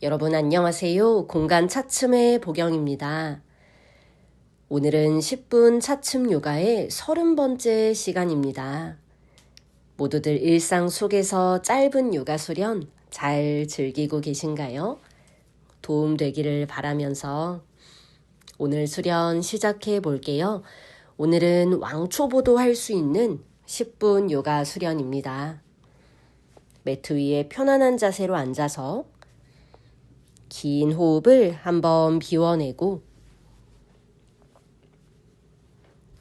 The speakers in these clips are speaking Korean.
여러분 안녕하세요. 공간 차츰의 보경입니다. 오늘은 10분 차츰 요가의 30번째 시간입니다. 모두들 일상 속에서 짧은 요가 수련 잘 즐기고 계신가요? 도움 되기를 바라면서 오늘 수련 시작해 볼게요. 오늘은 왕초보도 할 수 있는 10분 요가 수련입니다. 매트 위에 편안한 자세로 앉아서 긴 호흡을 한번 비워내고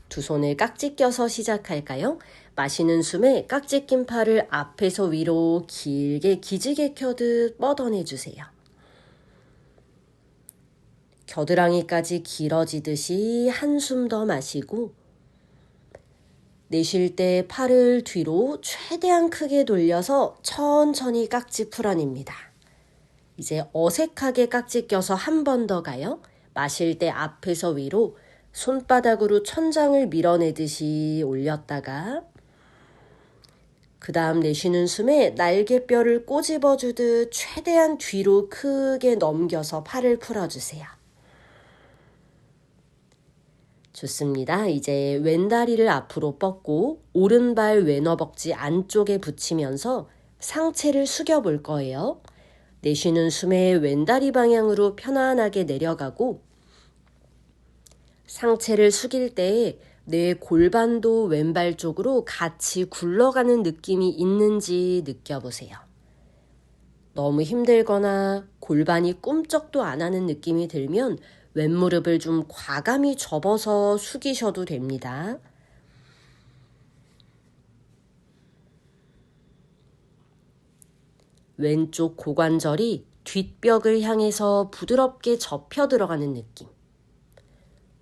두 손을 깍지 껴서 시작할까요? 마시는 숨에 깍지 낀 팔을 앞에서 위로 길게 기지개 켜듯 뻗어내주세요. 겨드랑이까지 길어지듯이 한숨 더 마시고 내쉴 때 팔을 뒤로 최대한 크게 돌려서 천천히 깍지 풀어냅니다. 이제 어색하게 깍지 껴서 한 번 더 가요. 마실 때 앞에서 위로 손바닥으로 천장을 밀어내듯이 올렸다가 그 다음 내쉬는 숨에 날개뼈를 꼬집어주듯 최대한 뒤로 크게 넘겨서 팔을 풀어주세요. 좋습니다. 이제 왼다리를 앞으로 뻗고 오른발 왼허벅지 안쪽에 붙이면서 상체를 숙여볼 거예요. 내쉬는 숨에 왼다리 방향으로 편안하게 내려가고 상체를 숙일 때 내 골반도 왼발 쪽으로 같이 굴러가는 느낌이 있는지 느껴보세요. 너무 힘들거나 골반이 꿈쩍도 안 하는 느낌이 들면 왼무릎을 좀 과감히 접어서 숙이셔도 됩니다. 왼쪽 고관절이 뒷벽을 향해서 부드럽게 접혀 들어가는 느낌.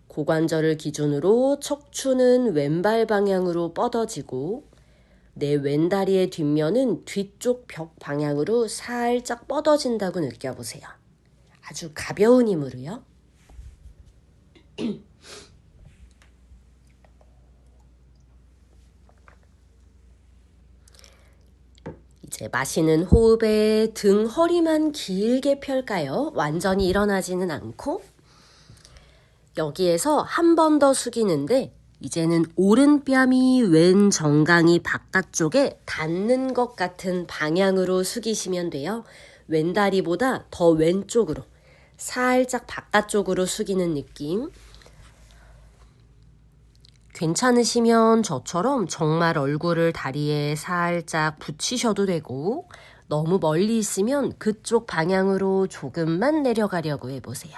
고관절을 기준으로 척추는 왼발 방향으로 뻗어지고 내 왼다리의 뒷면은 뒤쪽 벽 방향으로 살짝 뻗어진다고 느껴보세요. 아주 가벼운 힘으로요. 이제 마시는 호흡에 등 허리만 길게 펼까요? 완전히 일어나지는 않고 여기에서 한 번 더 숙이는데 이제는 오른뺨이 왼 정강이 바깥쪽에 닿는 것 같은 방향으로 숙이시면 돼요. 왼다리보다 더 왼쪽으로 살짝 바깥쪽으로 숙이는 느낌. 괜찮으시면 저처럼 정말 얼굴을 다리에 살짝 붙이셔도 되고 너무 멀리 있으면 그쪽 방향으로 조금만 내려가려고 해보세요.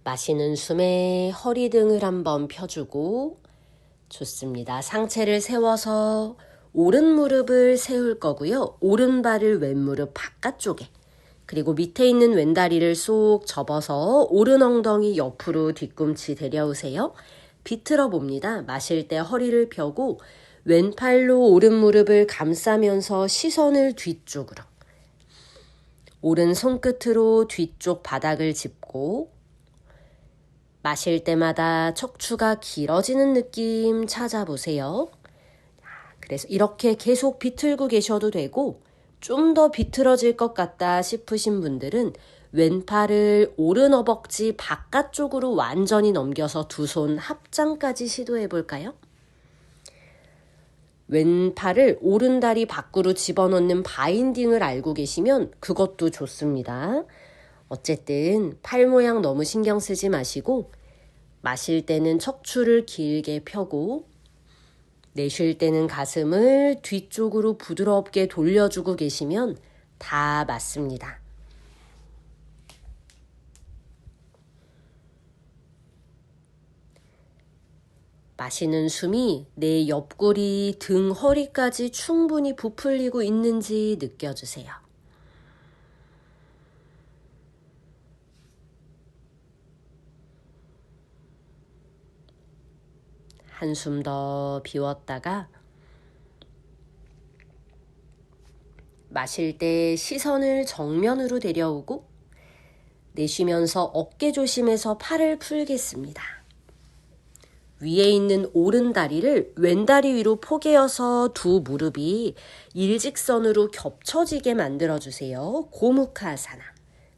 마시는 숨에 허리 등을 한번 펴주고 좋습니다. 상체를 세워서 오른 무릎을 세울 거고요. 오른발을 왼무릎 바깥쪽에 그리고 밑에 있는 왼다리를 쏙 접어서 오른 엉덩이 옆으로 뒤꿈치 데려오세요. 비틀어 봅니다. 마실 때 허리를 펴고 왼팔로 오른 무릎을 감싸면서 시선을 뒤쪽으로 오른 손끝으로 뒤쪽 바닥을 짚고 마실 때마다 척추가 길어지는 느낌 찾아보세요. 그래서 이렇게 계속 비틀고 계셔도 되고 좀 더 비틀어질 것 같다 싶으신 분들은 왼팔을 오른 허벅지 바깥쪽으로 완전히 넘겨서 두 손 합장까지 시도해 볼까요? 왼팔을 오른다리 밖으로 집어넣는 바인딩을 알고 계시면 그것도 좋습니다. 어쨌든 팔 모양 너무 신경 쓰지 마시고 마실 때는 척추를 길게 펴고 내쉴 때는 가슴을 뒤쪽으로 부드럽게 돌려주고 계시면 다 맞습니다. 마시는 숨이 내 옆구리, 등, 허리까지 충분히 부풀리고 있는지 느껴주세요. 한숨 더 비웠다가 마실 때 시선을 정면으로 데려오고 내쉬면서 어깨 조심해서 팔을 풀겠습니다. 위에 있는 오른다리를 왼다리 위로 포개어서 두 무릎이 일직선으로 겹쳐지게 만들어주세요. 고무카아사나.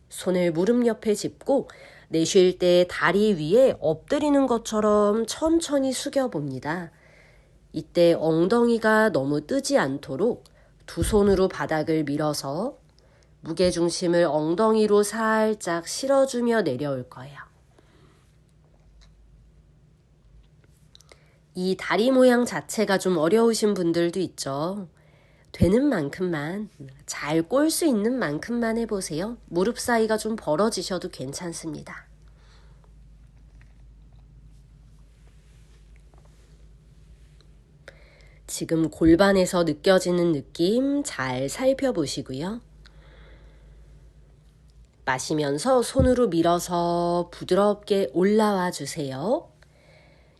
손을 무릎 옆에 짚고 내쉴 때 다리 위에 엎드리는 것처럼 천천히 숙여봅니다. 이때 엉덩이가 너무 뜨지 않도록 두 손으로 바닥을 밀어서 무게중심을 엉덩이로 살짝 실어주며 내려올 거예요. 이 다리 모양 자체가 좀 어려우신 분들도 있죠. 되는 만큼만, 잘 꼴 수 있는 만큼만 해보세요. 무릎 사이가 좀 벌어지셔도 괜찮습니다. 지금 골반에서 느껴지는 느낌 잘 살펴보시고요. 마시면서 손으로 밀어서 부드럽게 올라와 주세요.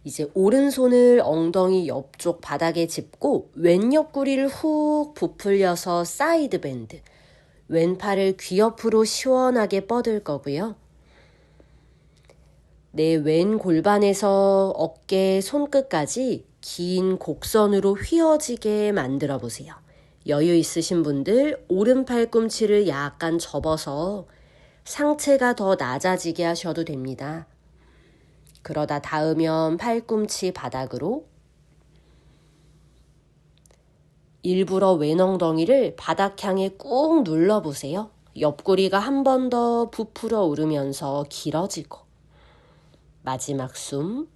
이제 오른손을 엉덩이 옆쪽 바닥에 짚고 왼 옆구리를 훅 부풀려서 사이드 밴드. 왼팔을 귀 옆으로 시원하게 뻗을 거고요. 내 왼 골반에서 어깨 손끝까지 긴 곡선으로 휘어지게 만들어 보세요. 여유 있으신 분들 오른 팔꿈치를 약간 접어서 상체가 더 낮아지게 하셔도 됩니다. 그러다 닿으면 팔꿈치 바닥으로 일부러 왼 엉덩이를 바닥 향해 꾹 눌러보세요. 옆구리가 한 번 더 부풀어 오르면서 길어지고 마지막 숨.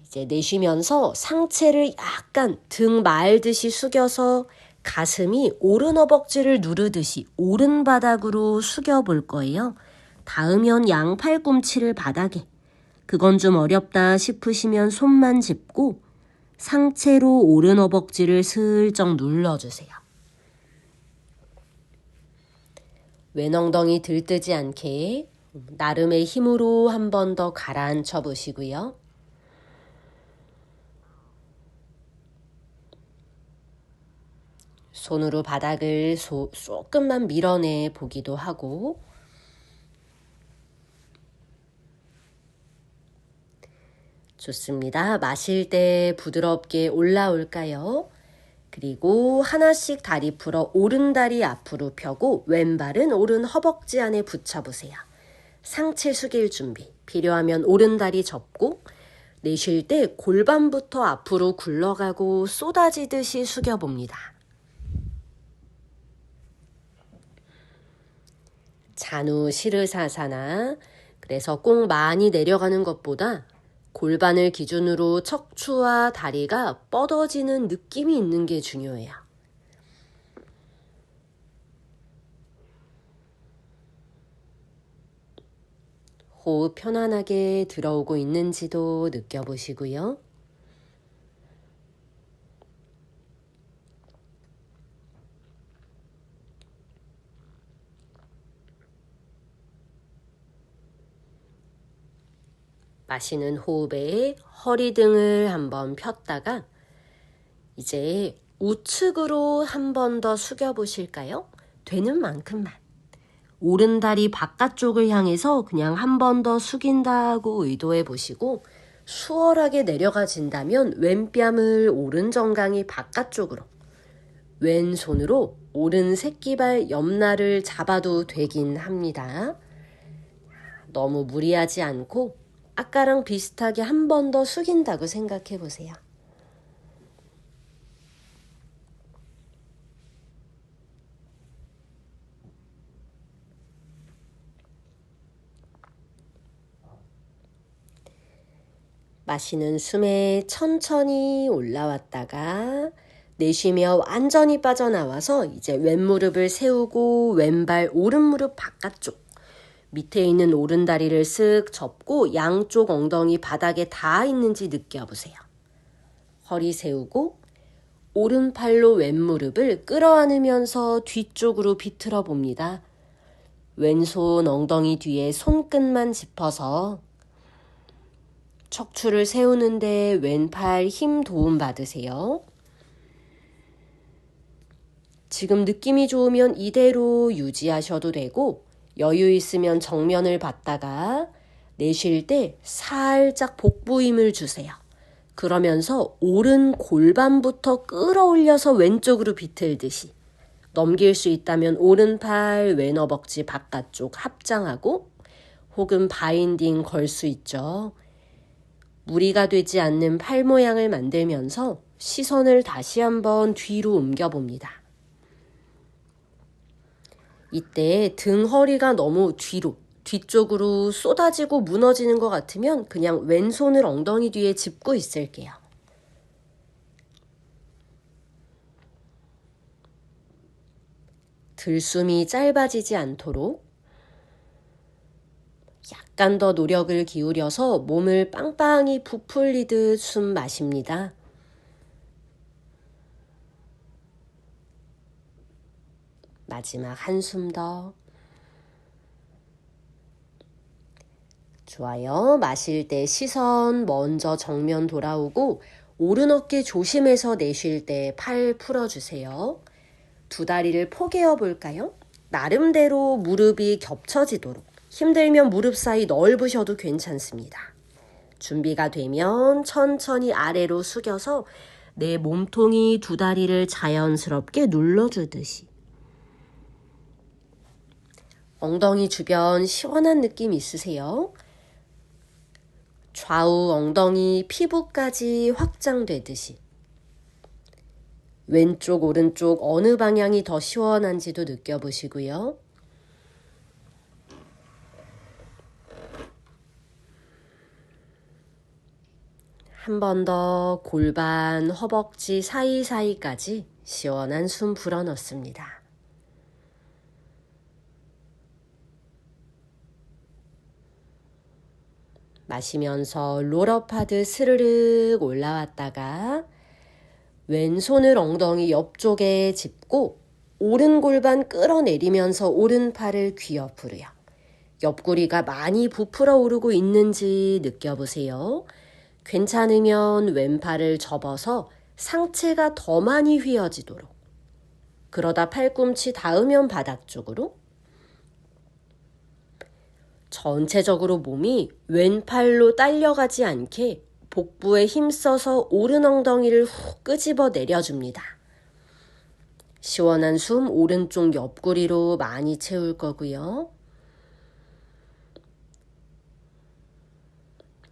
이제 내쉬면서 상체를 약간 등 말듯이 숙여서 가슴이 오른 허벅지를 누르듯이 오른 바닥으로 숙여볼 거예요. 닿으면 양 팔꿈치를 바닥에. 그건 좀 어렵다 싶으시면 손만 짚고 상체로 오른 허벅지를 슬쩍 눌러주세요. 왼 엉덩이 들뜨지 않게 나름의 힘으로 한 번 더 가라앉혀 보시고요. 손으로 바닥을 조금만 밀어내 보기도 하고 좋습니다. 마실 때 부드럽게 올라올까요? 그리고 하나씩 다리 풀어 오른 다리 앞으로 펴고 왼발은 오른 허벅지 안에 붙여보세요. 상체 숙일 준비. 필요하면 오른 다리 접고 내쉴 때 골반부터 앞으로 굴러가고 쏟아지듯이 숙여봅니다. 잔우 시르사사나. 그래서 꼭 많이 내려가는 것보다 골반을 기준으로 척추와 다리가 뻗어지는 느낌이 있는 게 중요해요. 호흡 편안하게 들어오고 있는지도 느껴보시고요. 마시는 호흡에 허리 등을 한번 폈다가 이제 우측으로 한 번 더 숙여 보실까요? 되는 만큼만. 오른 다리 바깥쪽을 향해서 그냥 한 번 더 숙인다고 의도해 보시고 수월하게 내려가진다면 왼뺨을 오른 정강이 바깥쪽으로 왼손으로 오른 새끼발 옆날을 잡아도 되긴 합니다. 너무 무리하지 않고 아까랑 비슷하게 한 번 더 숙인다고 생각해 보세요. 마시는 숨에 천천히 올라왔다가 내쉬며 완전히 빠져나와서 이제 왼무릎을 세우고 왼발 오른무릎 바깥쪽 밑에 있는 오른다리를 쓱 접고 양쪽 엉덩이 바닥에 닿아 있는지 느껴보세요. 허리 세우고 오른팔로 왼무릎을 끌어안으면서 뒤쪽으로 비틀어 봅니다. 왼손 엉덩이 뒤에 손끝만 짚어서 척추를 세우는데 왼팔 힘 도움 받으세요. 지금 느낌이 좋으면 이대로 유지하셔도 되고 여유 있으면 정면을 봤다가 내쉴 때 살짝 복부 힘을 주세요. 그러면서 오른 골반부터 끌어올려서 왼쪽으로 비틀듯이. 넘길 수 있다면 오른팔 왼허벅지 바깥쪽 합장하고 혹은 바인딩 걸 수 있죠. 무리가 되지 않는 팔 모양을 만들면서 시선을 다시 한번 뒤로 옮겨봅니다. 이때 등 허리가 너무 뒤쪽으로 쏟아지고 무너지는 것 같으면 그냥 왼손을 엉덩이 뒤에 짚고 있을게요. 들숨이 짧아지지 않도록 약간 더 노력을 기울여서 몸을 빵빵히 부풀리듯 숨 마십니다. 마지막 한숨 더. 좋아요. 마실 때 시선 먼저 정면 돌아오고 오른 어깨 조심해서 내쉴 때 팔 풀어주세요. 두 다리를 포개어 볼까요? 나름대로 무릎이 겹쳐지도록. 힘들면 무릎 사이 넓으셔도 괜찮습니다. 준비가 되면 천천히 아래로 숙여서 내 몸통이 두 다리를 자연스럽게 눌러주듯이. 엉덩이 주변 시원한 느낌 있으세요? 좌우 엉덩이 피부까지 확장되듯이. 왼쪽 오른쪽 어느 방향이 더 시원한지도 느껴보시고요. 한 번 더 골반, 허벅지 사이사이까지 시원한 숨 불어넣습니다. 마시면서 롤업하듯 스르륵 올라왔다가 왼손을 엉덩이 옆쪽에 짚고 오른 골반 끌어내리면서 오른팔을 귀 옆으로요. 옆구리가 많이 부풀어 오르고 있는지 느껴보세요. 괜찮으면 왼팔을 접어서 상체가 더 많이 휘어지도록. 그러다 팔꿈치 닿으면 바닥 쪽으로. 전체적으로 몸이 왼팔로 딸려가지 않게 복부에 힘써서 오른 엉덩이를 훅 끄집어 내려줍니다. 시원한 숨 오른쪽 옆구리로 많이 채울 거고요.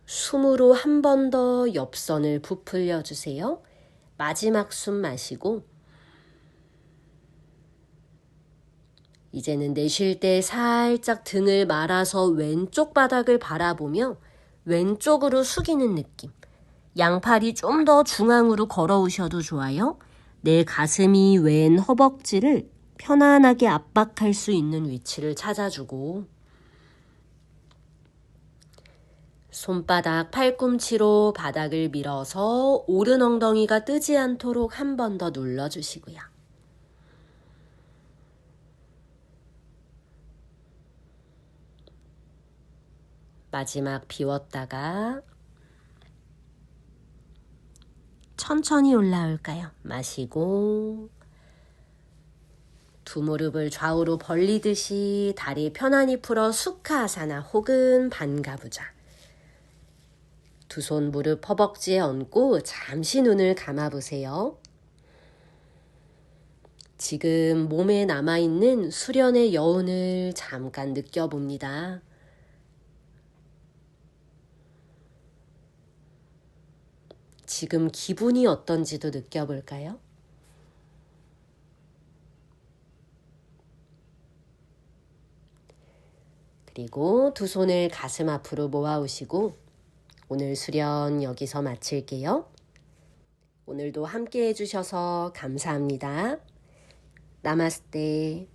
숨으로 한 번 더 옆선을 부풀려 주세요. 마지막 숨 마시고 이제는 내쉴 때 살짝 등을 말아서 왼쪽 바닥을 바라보며 왼쪽으로 숙이는 느낌. 양팔이 좀 더 중앙으로 걸어오셔도 좋아요. 내 가슴이 왼 허벅지를 편안하게 압박할 수 있는 위치를 찾아주고 손바닥 팔꿈치로 바닥을 밀어서 오른 엉덩이가 뜨지 않도록 한 번 더 눌러주시고요. 마지막 비웠다가 천천히 올라올까요? 마시고 두 무릎을 좌우로 벌리듯이 다리 편안히 풀어 수카아사나 혹은 반가부자. 두 손 무릎 허벅지에 얹고 잠시 눈을 감아보세요. 지금 몸에 남아있는 수련의 여운을 잠깐 느껴봅니다. 지금 기분이 어떤지도 느껴볼까요? 그리고 두 손을 가슴 앞으로 모아오시고 오늘 수련 여기서 마칠게요. 오늘도 함께 해주셔서 감사합니다. 나마스테.